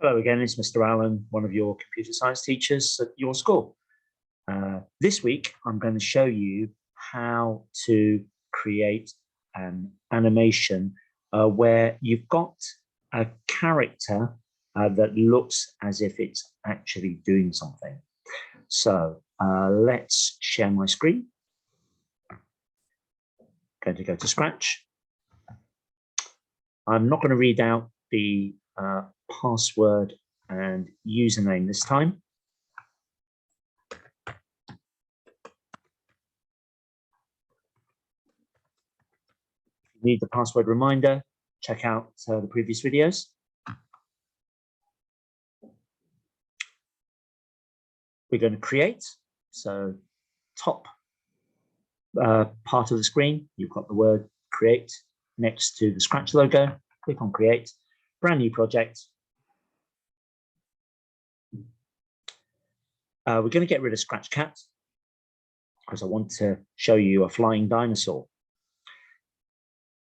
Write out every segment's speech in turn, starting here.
Hello again, it's Mr. Allen, one of your computer science teachers at your school. This week, I'm going to show you how to create an animation where you've got a character that looks as if it's actually doing something. So let's share my screen. Going to go to Scratch. I'm not going to read out the password and username this time. If you need the password reminder, check out the previous videos. We're going to create. So top part of the screen, you've got the word create next to the Scratch logo. Click on create, brand new project. We're going to get rid of Scratch Cat because I want to show you a flying dinosaur.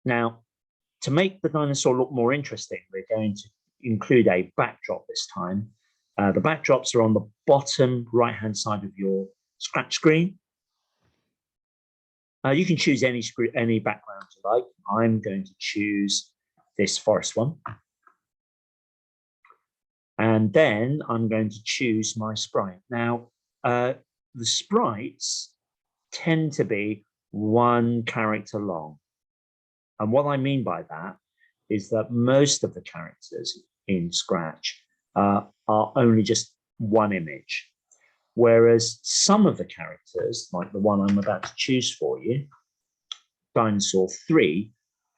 Now, to make the dinosaur look more interesting, we're going to include a backdrop this time. The backdrops are on the bottom right-hand side of your Scratch screen. You can choose any background you like. I'm going to choose this forest one. And then I'm going to choose my sprite. Now, the sprites tend to be one character long. And what I mean by that is that most of the characters in Scratch are only just one image. Whereas some of the characters, like the one I'm about to choose for you, Dinosaur 3,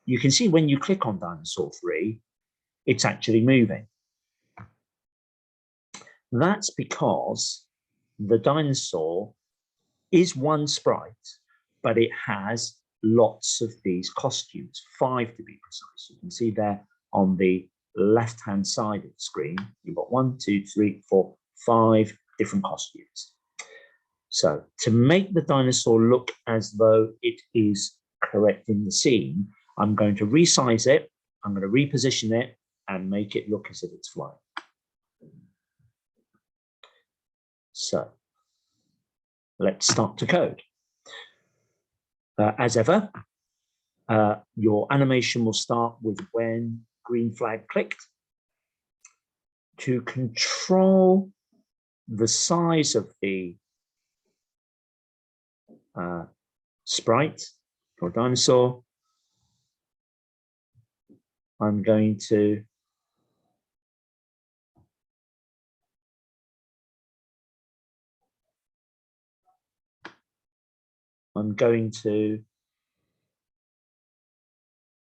you can see when you click on Dinosaur 3, it's actually moving. That's because the dinosaur is one sprite, but it has lots of these costumes, 5 to be precise. You can see there on the left-hand side of the screen, you've got 1, 2, 3, 4, 5 different costumes. So to make the dinosaur look as though it is correct in the scene, I'm going to resize it, I'm going to reposition it and make it look as if it's flying. So let's start to code. As ever, your animation will start with when green flag clicked. To control the size of the sprite or dinosaur, I'm going to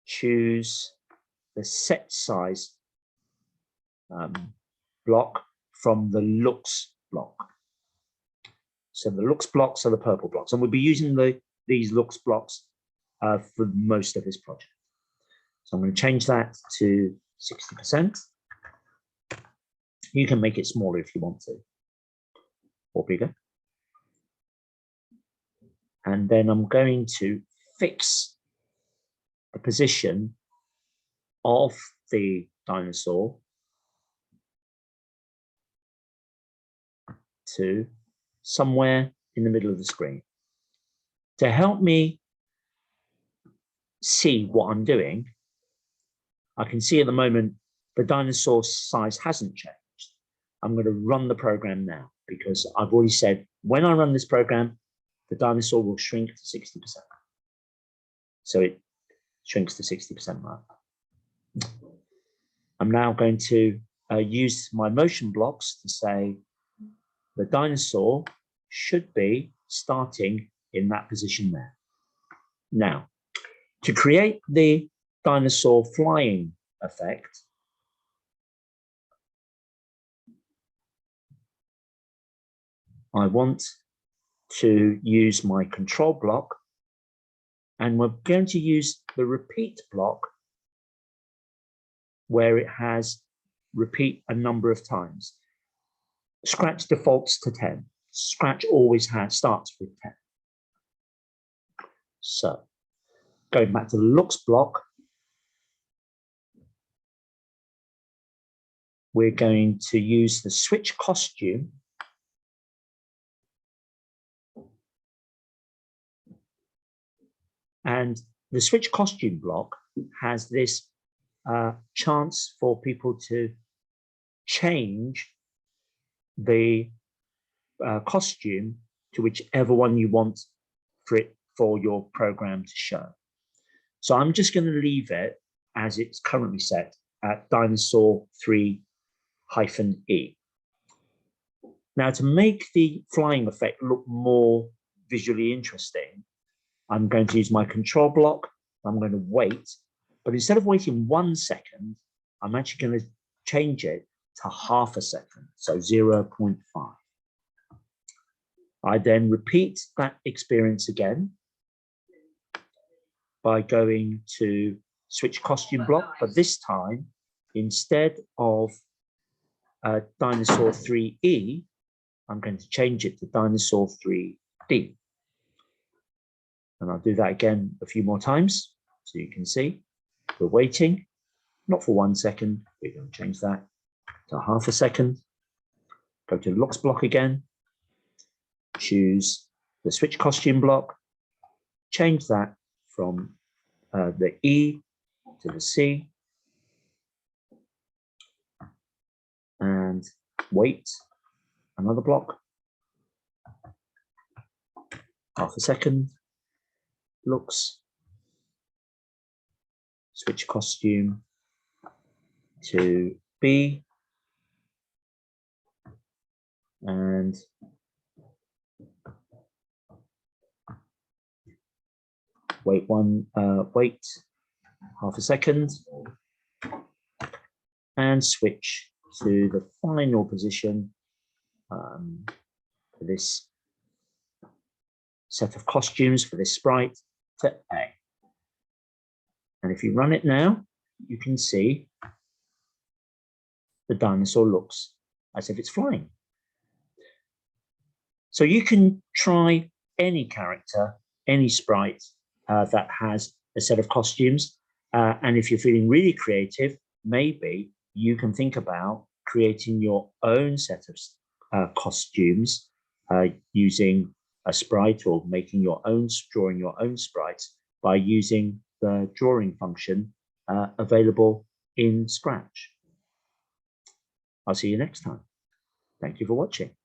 choose the set size block from the looks block. So the looks blocks are the purple blocks, and we'll be using these looks blocks for most of this project. So I'm going to change that to 60%. You can make it smaller if you want to, or bigger. And then I'm going to fix the position of the dinosaur to somewhere in the middle of the screen. To help me see what I'm doing, I can see at the moment the dinosaur size hasn't changed. I'm going to run the program now because I've already said when I run this program, the dinosaur will shrink to 60%. So it shrinks to 60% mark. I'm now going to use my motion blocks to say the dinosaur should be starting in that position there. Now, to create the dinosaur flying effect, I want to use my control block, and we're going to use the repeat block where it has repeat a number of times. Scratch defaults to 10. Scratch always starts with 10. So going back to the looks block, we're going to use the switch costume and the switch costume block has this chance for people to change the costume to whichever one you want for your program to show. So I'm just going to leave it as it's currently set at dinosaur 3-E. Now, to make the flying effect look more visually interesting, I'm going to use my control block. I'm going to wait, but instead of waiting 1 second, I'm actually going to change it to half a second, so 0.5. I then repeat that experience again by going to switch costume block, but this time, instead of dinosaur 3E, I'm going to change it to dinosaur 3D. And I'll do that again a few more times, so you can see we're waiting, not for 1 second, we're going to change that to half a second. Go to looks block again, choose the switch costume block, change that from the E to the C, and wait another block, half a second, looks, switch costume to B, and wait half a second, and switch to the final position for this set of costumes for this sprite to A. And if you run it now, you can see the dinosaur looks as if it's flying. So you can try any character, any sprite that has a set of costumes. And if you're feeling really creative, maybe you can think about creating your own set of costumes using a sprite, or making your own, drawing your own sprites by using the drawing function available in Scratch. I'll see you next time. Thank you for watching.